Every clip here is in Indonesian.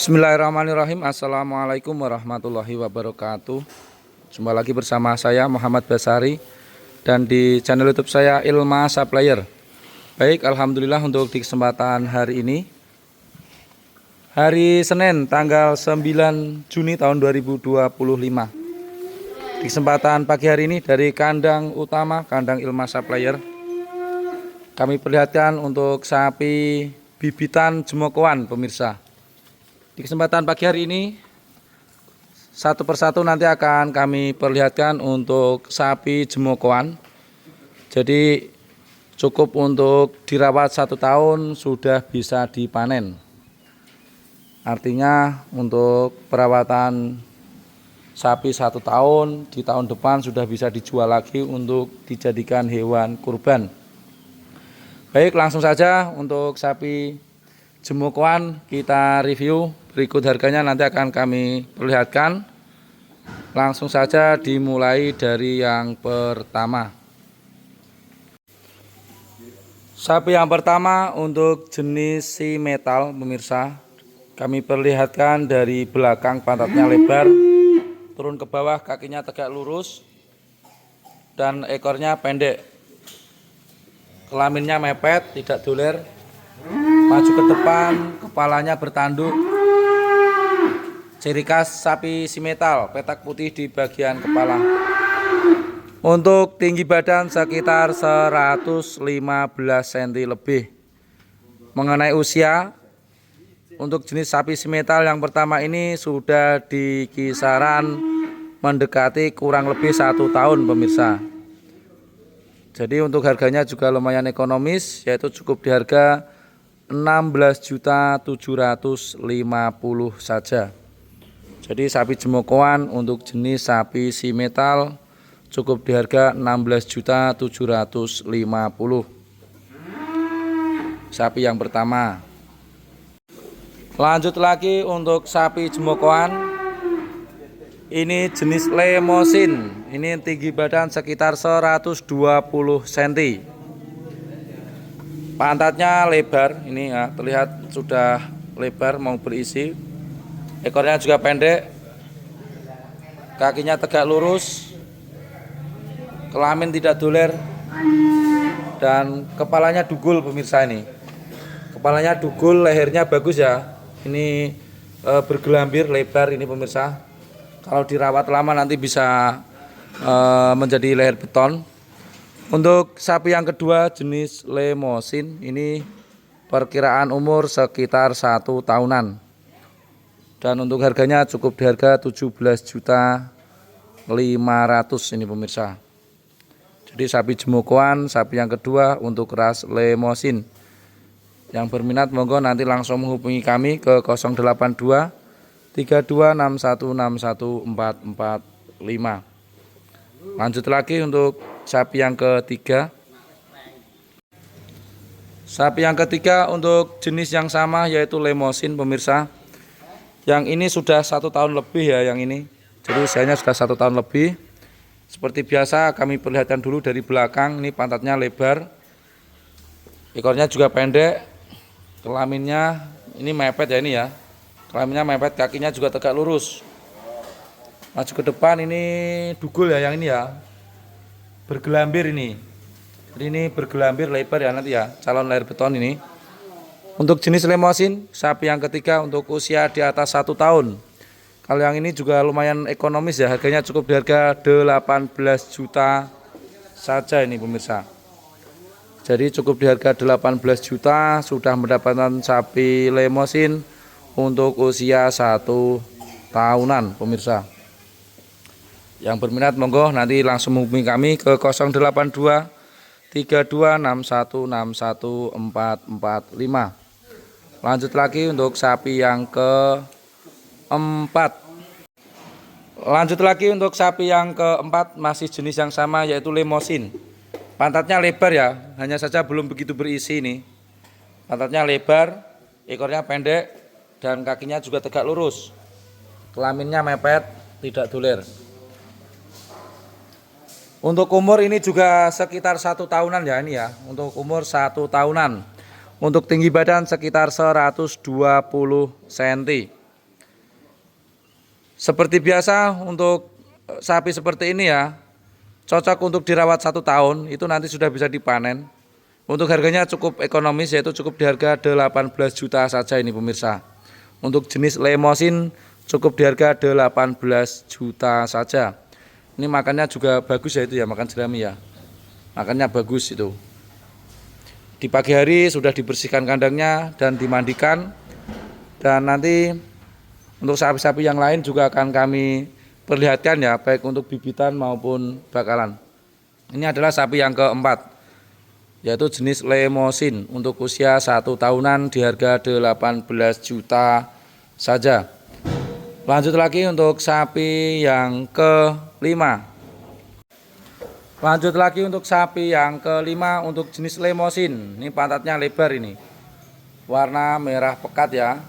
Bismillahirrahmanirrahim. Assalamualaikum warahmatullahi wabarakatuh. Jumpa lagi bersama saya Muhammad Basari dan di channel YouTube saya Ilma Supplier. Baik, alhamdulillah untuk di kesempatan hari ini, hari Senin tanggal 9 Juni tahun 2025. Di kesempatan pagi hari ini dari kandang utama, kandang Ilma Supplier, kami perlihatkan untuk sapi bibitan Jemokoan, pemirsa. Di kesempatan pagi hari ini, satu persatu nanti akan kami perlihatkan untuk sapi Jemokoan. Jadi cukup untuk dirawat 1 tahun sudah bisa dipanen. Artinya untuk perawatan sapi 1 tahun, di tahun depan sudah bisa dijual lagi untuk dijadikan hewan kurban. Baik, langsung saja untuk sapi Jemokoan kita review. Berikut harganya nanti akan kami perlihatkan. Langsung saja dimulai dari yang pertama. Sapi yang pertama untuk jenis si metal, pemirsa. Kami perlihatkan dari belakang pantatnya lebar, turun ke bawah kakinya tegak lurus, dan ekornya pendek. Kelaminnya mepet, tidak doler. Maju ke depan, kepalanya bertanduk. Ciri khas sapi si metal, petak putih di bagian kepala. Untuk tinggi badan sekitar 115 cm lebih. Mengenai usia, untuk jenis sapi si metal yang pertama ini sudah di kisaran mendekati kurang lebih 1 tahun, pemirsa. Jadi untuk harganya juga lumayan ekonomis, yaitu cukup di harga 16.750.000 saja. Jadi sapi Jemokoan untuk jenis sapi si metal cukup di harga 16.750.000. Sapi yang pertama. Lanjut lagi untuk sapi Jemokoan. Ini jenis Limousin. Ini tinggi badan sekitar 120 cm. Pantatnya lebar, ini ya, terlihat sudah lebar mau berisi. Ekornya juga pendek, kakinya tegak lurus, kelamin tidak doler, dan kepalanya dugul, pemirsa. Ini kepalanya dugul, lehernya bagus ya. Ini bergelambir lebar ini, pemirsa. Kalau dirawat lama nanti bisa menjadi leher beton. Untuk sapi yang kedua jenis Limousin, ini perkiraan umur sekitar 1 tahunan. Dan untuk harganya cukup di harga 17.500.000 ini, pemirsa. Jadi sapi Jemokoan, sapi yang kedua untuk ras Limousin. Yang berminat monggo nanti langsung menghubungi kami ke 082 3261614445. Lanjut lagi untuk sapi yang ketiga. Sapi yang ketiga untuk jenis yang sama yaitu Limousin, pemirsa. Yang ini sudah 1 tahun lebih ya, yang ini. Jadi usianya sudah 1 tahun lebih. Seperti biasa kami perlihatkan dulu dari belakang. Ini pantatnya lebar, ekornya juga pendek, kelaminnya ini mepet ya, ini ya. Kelaminnya mepet, kakinya juga tegak lurus. Maju ke depan, ini dugul ya, yang ini ya. Bergelambir ini. Jadi ini bergelambir lebar ya nanti ya, calon leher beton ini. Untuk jenis Limousin, sapi yang ketiga untuk usia di atas 1 tahun. Kalau yang ini juga lumayan ekonomis ya, harganya cukup di harga 18 juta saja ini, pemirsa. Jadi cukup di harga 18 juta sudah mendapatkan sapi Limousin untuk usia 1 tahunan, pemirsa. Yang berminat monggo nanti langsung menghubungi kami ke 082 3261614445. Lanjut lagi untuk sapi yang keempat. Masih jenis yang sama yaitu Limousin. Pantatnya lebar ya, hanya saja belum begitu berisi ini. Pantatnya lebar, ekornya pendek, dan kakinya juga tegak lurus. Kelaminnya mepet, tidak doler. Untuk umur ini juga sekitar 1 tahunan ya, ini ya. Untuk umur 1 tahunan. Untuk tinggi badan sekitar 120 cm. Seperti biasa untuk sapi seperti ini ya, cocok untuk dirawat 1 tahun, itu nanti sudah bisa dipanen. Untuk harganya cukup ekonomis, yaitu cukup di harga 18 juta saja ini pemirsa. Untuk jenis Limousin cukup di harga 18 juta saja. Ini makannya juga bagus ya, itu ya, makan jerami ya. Makannya bagus itu. Di pagi hari sudah dibersihkan kandangnya dan dimandikan. Dan nanti untuk sapi-sapi yang lain juga akan kami perlihatkan ya, baik untuk bibitan maupun bakalan. Ini adalah sapi yang keempat, yaitu jenis Limousin untuk usia 1 tahunan di harga 18 juta saja. Lanjut lagi untuk sapi yang kelima. Lanjut lagi untuk sapi yang kelima untuk jenis Limousin. Ini pantatnya lebar ini. Warna merah pekat ya.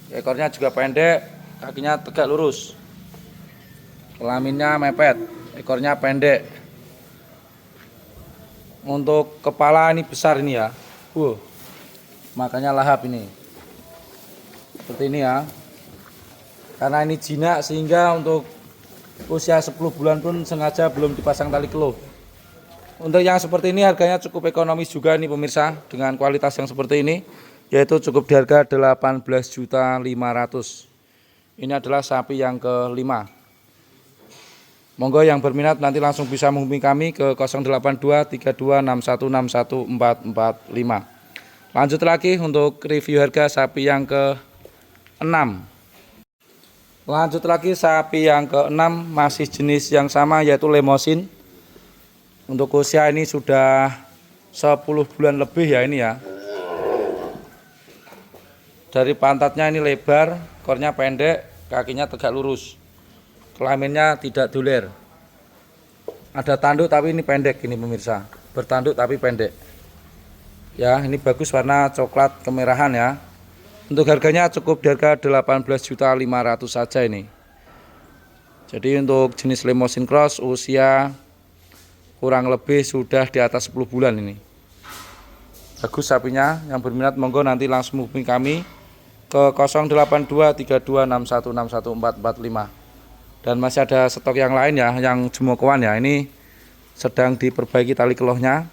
Ekornya juga pendek, kakinya tegak lurus. Kelaminnya mepet, ekornya pendek. Untuk kepala ini besar ini ya. Makanya lahap ini. Seperti ini ya. Karena ini jinak sehingga untuk usia 10 bulan pun sengaja belum dipasang tali keluh. Untuk yang seperti ini harganya cukup ekonomis juga nih pemirsa, dengan kualitas yang seperti ini, yaitu cukup di harga 18.500.000. Ini adalah sapi yang kelima. Monggo yang berminat nanti langsung bisa menghubungi kami ke 0823261614445. Lanjut lagi untuk review harga sapi yang ke-6. Lanjut lagi sapi yang ke-6, masih jenis yang sama yaitu Limousin. Untuk usia ini sudah 10 bulan lebih ya ini ya. Dari pantatnya ini lebar, ekornya pendek, kakinya tegak lurus. Kelaminnya tidak doler. Ada tanduk tapi ini pendek ini pemirsa. Bertanduk tapi pendek. Ya, ini bagus warna coklat kemerahan ya. Untuk harganya cukup di harga 18.500.000 saja ini. Jadi untuk jenis Limousin Cross usia kurang lebih sudah di atas 10 bulan ini. Bagus sapinya, yang berminat monggo nanti langsung hubungi kami ke 082326161614445. Dan masih ada stok yang lain ya, yang jemokoan ya. Ini sedang diperbaiki tali kelohnya.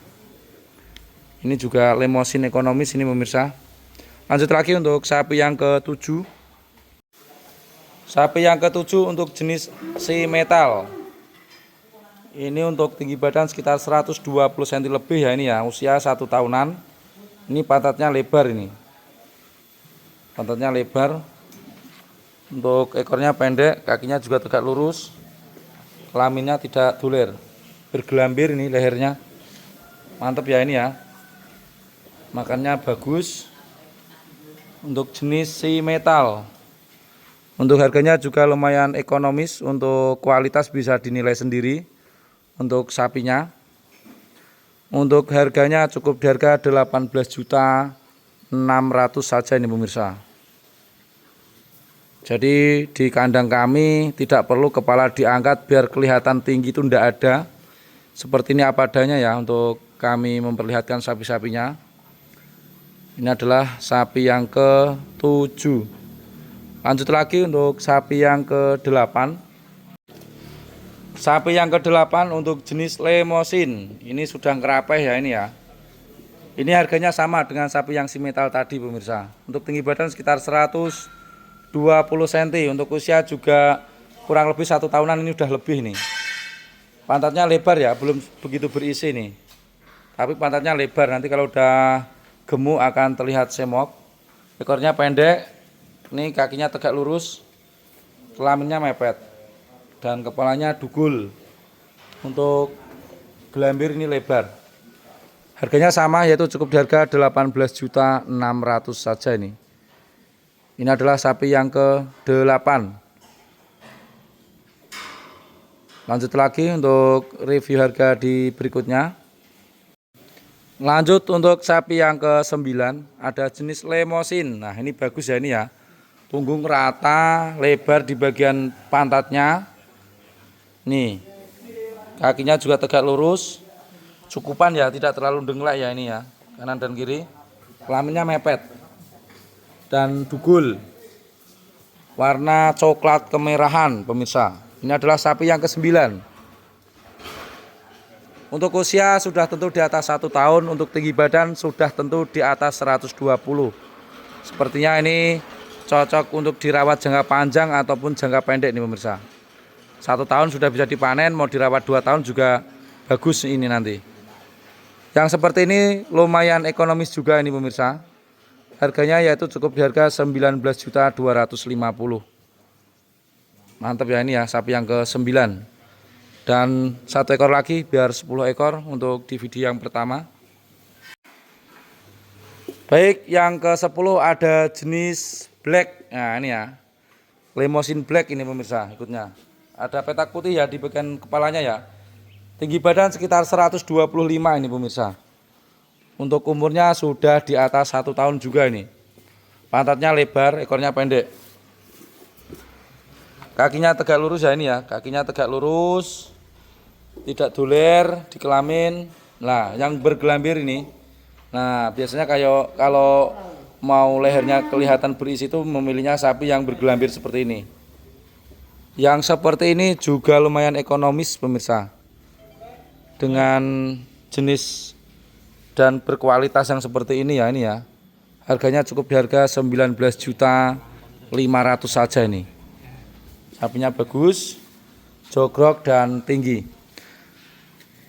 Ini juga Limousin ekonomis ini pemirsa. Lanjut lagi untuk sapi yang ke-7. Sapi yang ke-7 untuk jenis si metal. Ini untuk tinggi badan sekitar 120 cm lebih ya ini ya, usia 1 tahunan. Ini pantatnya lebar ini. Pantatnya lebar. Untuk ekornya pendek, kakinya juga tegak lurus. Kelaminnya tidak doler. Bergelambir ini lehernya. Mantap ya ini ya. Makannya bagus. Untuk jenis si metal. Untuk harganya juga lumayan ekonomis, untuk kualitas bisa dinilai sendiri untuk sapinya. Untuk harganya cukup di harga 18.600.000 saja ini pemirsa. Jadi di kandang kami tidak perlu kepala diangkat biar kelihatan tinggi, itu tidak ada. Seperti ini apa adanya ya untuk kami memperlihatkan sapi-sapinya. Ini adalah sapi yang ke-7. Lanjut lagi untuk sapi yang ke-8. Sapi yang ke-8 untuk jenis Limousin. Ini sudah ngerapeh ya ini ya. Ini harganya sama dengan sapi yang si metal tadi pemirsa. Untuk tinggi badan sekitar 120 cm. Untuk usia juga kurang lebih 1 tahunan, ini udah lebih nih. Pantatnya lebar ya, belum begitu berisi nih. Tapi pantatnya lebar, nanti kalau udah gemuk akan terlihat semok. Ekornya pendek, ini kakinya tegak lurus, kelaminnya mepet, dan kepalanya dugul. Untuk gelambir ini lebar. Harganya sama, yaitu cukup di harga 18.600.000 saja ini. Ini adalah sapi yang ke-8. Lanjut lagi untuk review harga di berikutnya. Lanjut untuk sapi yang ke-9, ada jenis Limousin. Nah ini bagus ya ini ya. Punggung rata, lebar di bagian pantatnya. Nih, kakinya juga tegak lurus. Cukupan ya, tidak terlalu denglek ya ini ya. Kanan dan kiri. Kelaminnya mepet dan dugul. warna coklat kemerahan pemirsa. Ini adalah sapi yang ke-9. Untuk usia sudah tentu di atas 1 tahun, untuk tinggi badan sudah tentu di atas 120. Sepertinya ini cocok untuk dirawat jangka panjang ataupun jangka pendek nih pemirsa. 1 tahun sudah bisa dipanen, mau dirawat 2 tahun juga bagus ini nanti. Yang seperti ini lumayan ekonomis juga ini pemirsa. Harganya yaitu cukup di harga 19.250.000. Mantap ya ini ya, sapi yang ke-9. Dan 1 ekor lagi biar 10 ekor untuk DVD yang pertama. Baik, yang ke-10 ada jenis black. Nah ini ya, Limousin black ini pemirsa ikutnya. Ada petak putih ya di bagian kepalanya ya. Tinggi badan sekitar 125 ini pemirsa. Untuk umurnya sudah di atas 1 tahun juga ini. Pantatnya lebar, ekornya pendek. Kakinya tegak lurus ya ini ya, kakinya tegak lurus. Tidak doler di kelamin. Nah, yang bergelambir ini. Nah, biasanya kayak kalau mau lehernya kelihatan berisi itu memilihnya sapi yang bergelambir seperti ini. Yang seperti ini juga lumayan ekonomis pemirsa. Dengan jenis dan berkualitas yang seperti ini ya ini ya. Harganya cukup di harga 19.500.000 saja ini. Sapinya bagus, jogrok dan tinggi.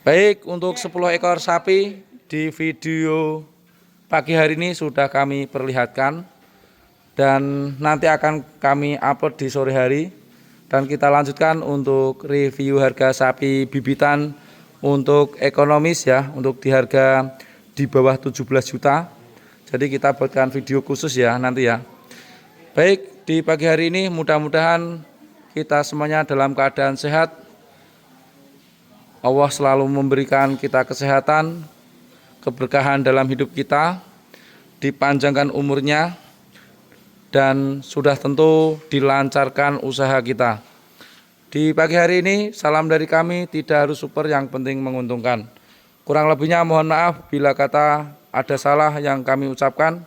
Baik, untuk 10 ekor sapi di video pagi hari ini sudah kami perlihatkan. Dan nanti akan kami upload di sore hari. Dan kita lanjutkan untuk review harga sapi bibitan untuk ekonomis ya. Untuk di harga di bawah 17 juta. Jadi kita buatkan video khusus ya nanti ya. Baik, di pagi hari ini mudah-mudahan kita semuanya dalam keadaan sehat. Allah selalu memberikan kita kesehatan, keberkahan dalam hidup kita, dipanjangkan umurnya, dan sudah tentu dilancarkan usaha kita. Di pagi hari ini, salam dari kami, tidak harus super, yang penting menguntungkan. Kurang lebihnya mohon maaf bila kata ada salah yang kami ucapkan.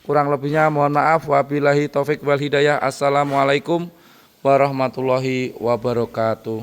Kurang lebihnya mohon maaf. Wabillahi taufik wal hidayah. Assalamualaikum warahmatullahi wabarakatuh.